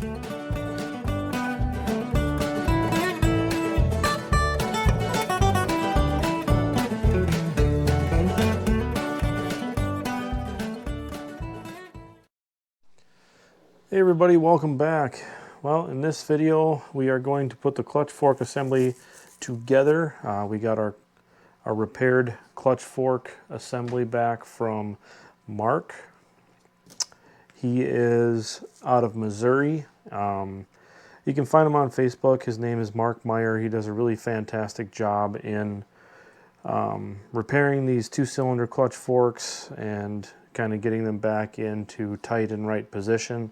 Hey everybody, welcome back. Well, in this video we are going to put the clutch fork assembly together. We got our repaired clutch fork assembly back from Mark. He is out of Missouri. You can find him on Facebook. His name is Mark Meyer. He does a really fantastic job in repairing these 2-cylinder clutch forks and kind of getting them back into tight and right position.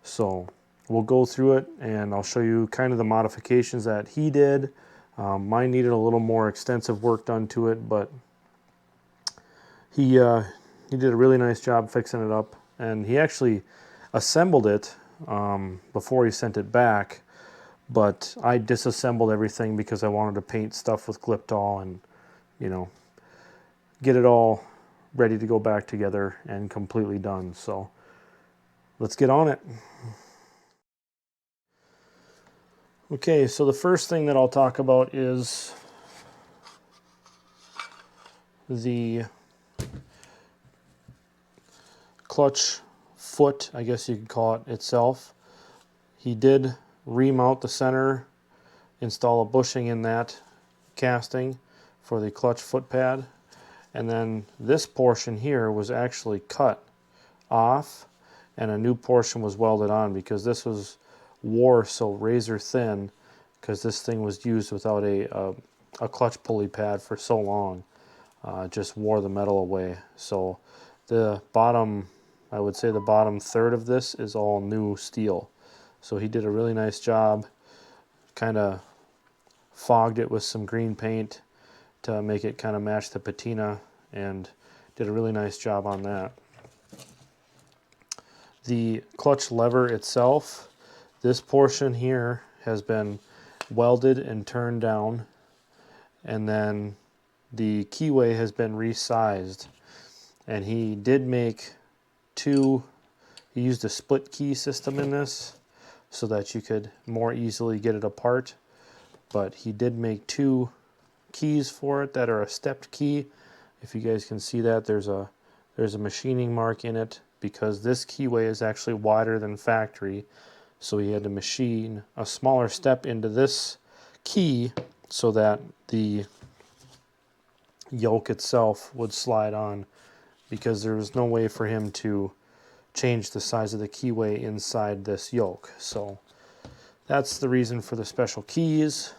So we'll go through it and I'll show you kind of the modifications that he did. Mine needed a little more extensive work done to it, but he did a really nice job fixing it up, and he actually assembled it before he sent it back, but I disassembled everything because I wanted to paint stuff with Gliptol and, you know, get it all ready to go back together and completely done. So let's get on it. Okay, so the first thing that I'll talk about is the clutch foot, I guess you could call it, itself. He did remount the center, install a bushing in that casting for the clutch foot pad, and then this portion here was actually cut off and a new portion was welded on because this was wore so razor thin because this thing was used without a clutch pulley pad for so long. Just wore the metal away. So the bottom, I would say the bottom third of this is all new steel. So he did a really nice job, kind of fogged it with some green paint to make it kind of match the patina, and did a really nice job on that. The clutch lever itself, this portion here has been welded and turned down, and then the keyway has been resized, and he did make he used a split key system in this so that you could more easily get it apart, but he did make 2 keys for it that are a stepped key. If you guys can see that, there's a machining mark in it because this keyway is actually wider than factory, so he had to machine a smaller step into this key so that the yoke itself would slide on, because there was no way for him to change the size of the keyway inside this yoke. So that's the reason for the special keys.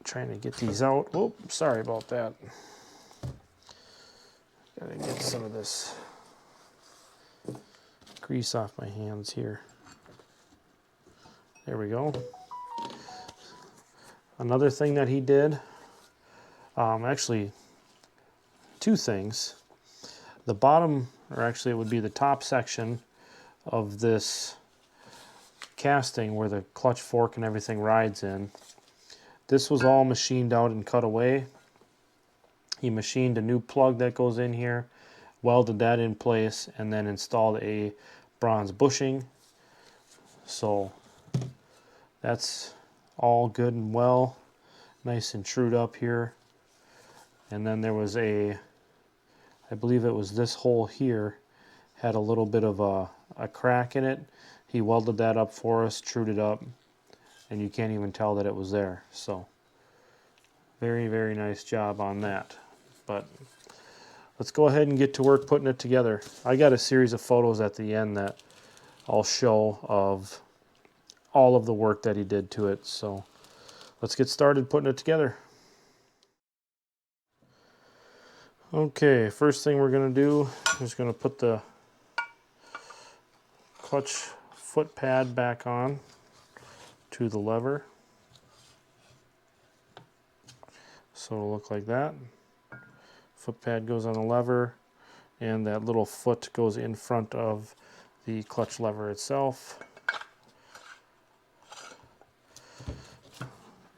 Trying to get these out. Oh, sorry about that. Gotta get some of this grease off my hands here. There we go. Another thing that he did, actually 2 things. The bottom, or actually it would be the top section of this casting where the clutch fork and everything rides in, this was all machined out and cut away. He machined a new plug that goes in here, welded that in place, and then installed a bronze bushing. So that's all good and well, nice and trued up here. And then there was I believe it was this hole here, had a little bit of a crack in it. He welded that up for us, trued it up, and you can't even tell that it was there. So very, very nice job on that. But let's go ahead and get to work putting it together. I got a series of photos at the end that I'll show of all of the work that he did to it. So let's get started putting it together. Okay, first thing we're going to do is going to put the clutch foot pad back on to the lever. So it'll look like that. Foot pad goes on the lever, and that little foot goes in front of the clutch lever itself.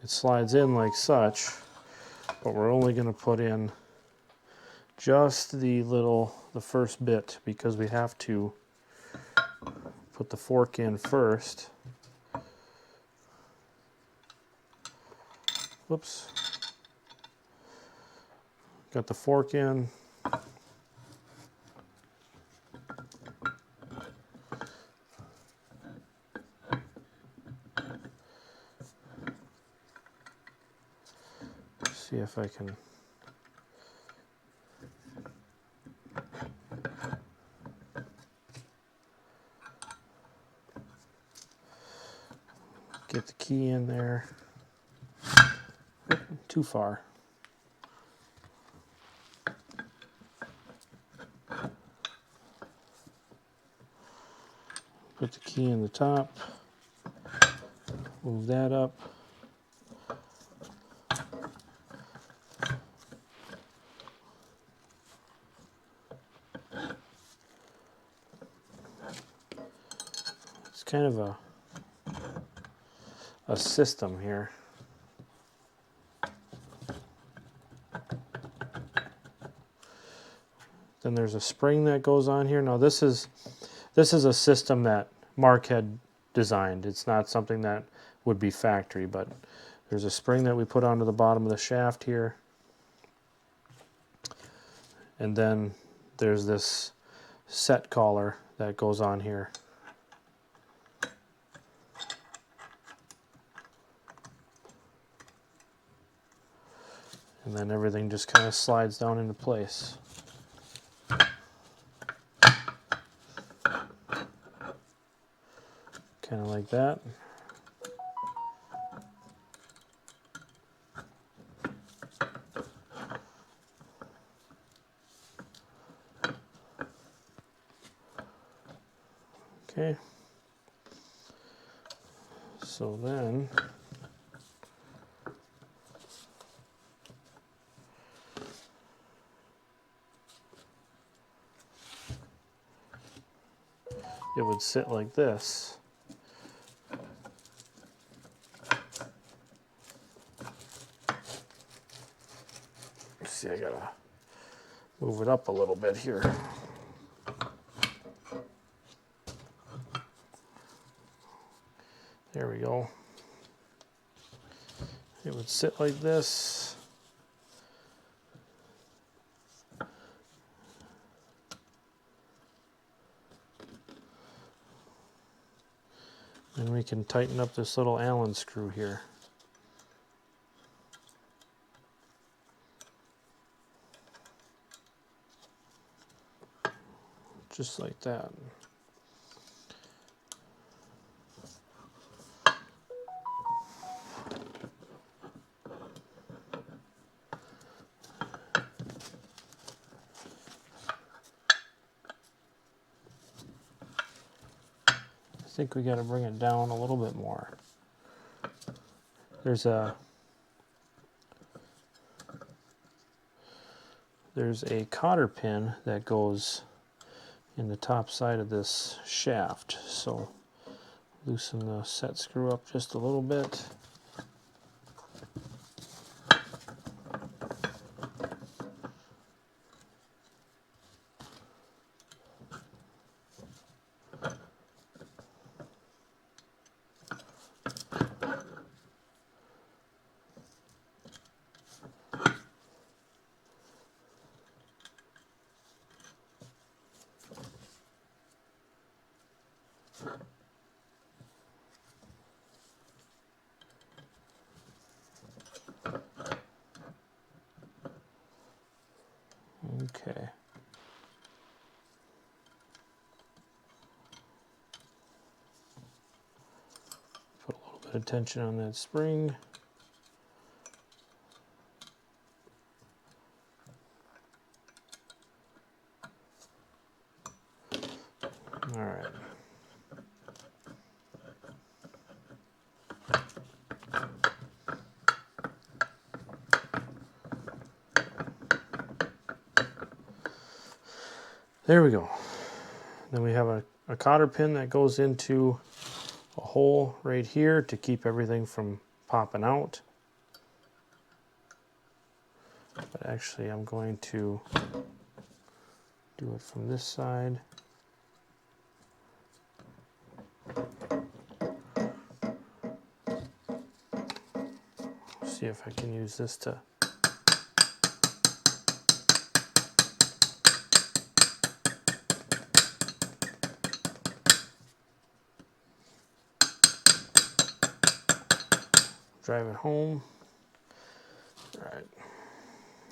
It slides in like such, but we're only going to put in just the first bit, because we have to put the fork in first. Whoops. Got the fork in. See if I can get the key in there. Too far. Put the key in the top. Move that up. It's kind of a system here. Then there's a spring that goes on here. Now this is a system that Mark had designed. It's not something that would be factory, but there's a spring that we put onto the bottom of the shaft here. And then there's this set collar that goes on here. And then everything just kind of slides down into place. Kind of like that. Okay. So then it would sit like this. See, I gotta move it up a little bit here. There we go. It would sit like this. And we can tighten up this little Allen screw here. Just like that. I think we got to bring it down a little bit more. There's a cotter pin that goes in the top side of this shaft. So loosen the set screw up just a little bit. Okay. Put a little bit of tension on that spring. All right. There we go. Then we have a cotter pin that goes into a hole right here to keep everything from popping out. But actually I'm going to do it from this side. see if I can use this to drive it home. All right,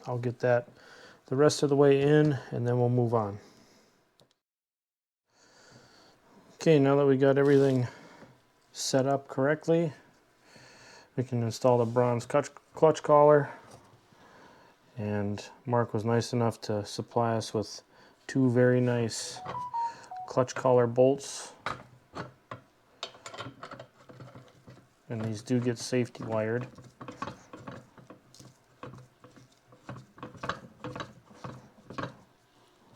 I'll get that the rest of the way in and then we'll move on. Okay, now that we got everything set up correctly, we can install the bronze clutch collar. And Mark was nice enough to supply us with 2 very nice clutch collar bolts. And these do get safety wired.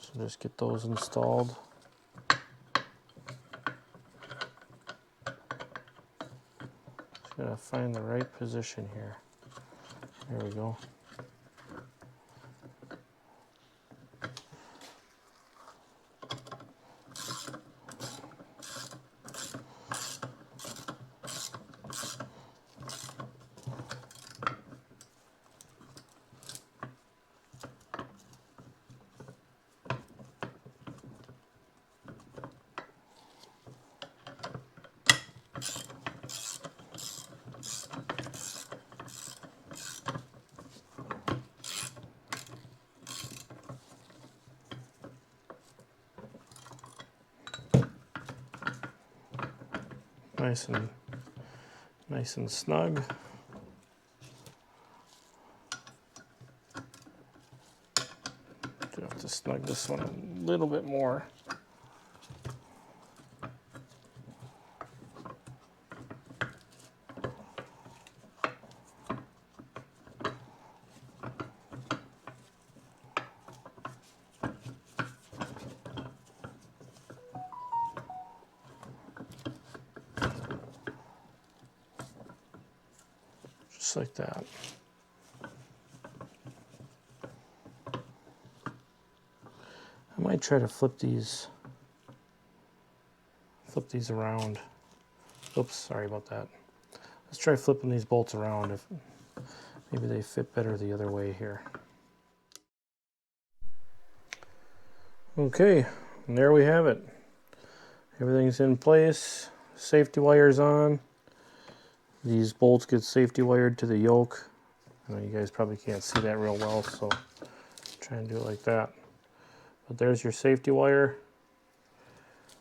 So just get those installed. Just gotta find the right position here. There we go. Nice and snug. Do have to snug this one a little bit more. Just like that. I might try to flip these around. Oops, sorry about that. Let's try flipping these bolts around, if maybe they fit better the other way here. Okay, and there we have it. Everything's in place, safety wires on. These bolts get safety wired to the yoke. I know you guys probably can't see that real well, so try and do it like that. But there's your safety wire,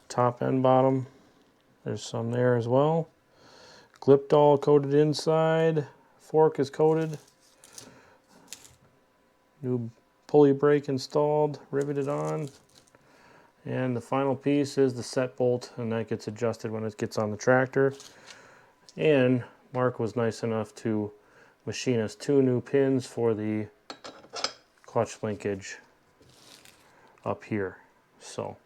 top and bottom. There's some there as well. Clipped all coated inside. Fork is coated. New pulley brake installed, riveted on. And the final piece is the set bolt, and that gets adjusted when it gets on the tractor. And Mark was nice enough to machine us 2 new pins for the clutch linkage up here. So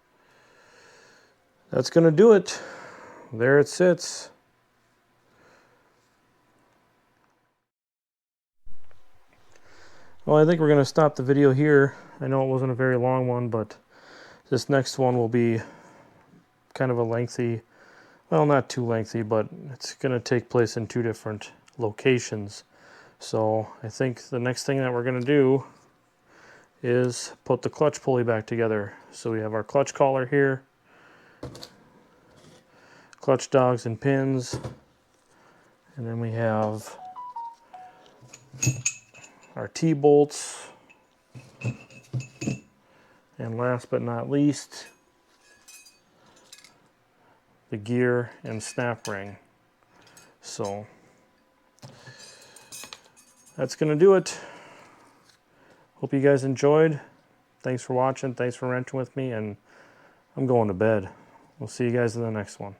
that's going to do it. There it sits. Well, I think we're going to stop the video here. I know it wasn't a very long one, but this next one will be kind of a lengthy, well, not too lengthy, but it's going to take place in 2 different locations. So I think the next thing that we're going to do is put the clutch pulley back together. So we have our clutch collar here, clutch dogs and pins, and then we have our T-bolts, and last but not least, the gear and snap ring. So that's going to do it. Hope you guys enjoyed. Thanks for watching. Thanks for wrenching with me, and I'm going to bed. We'll see you guys in the next one.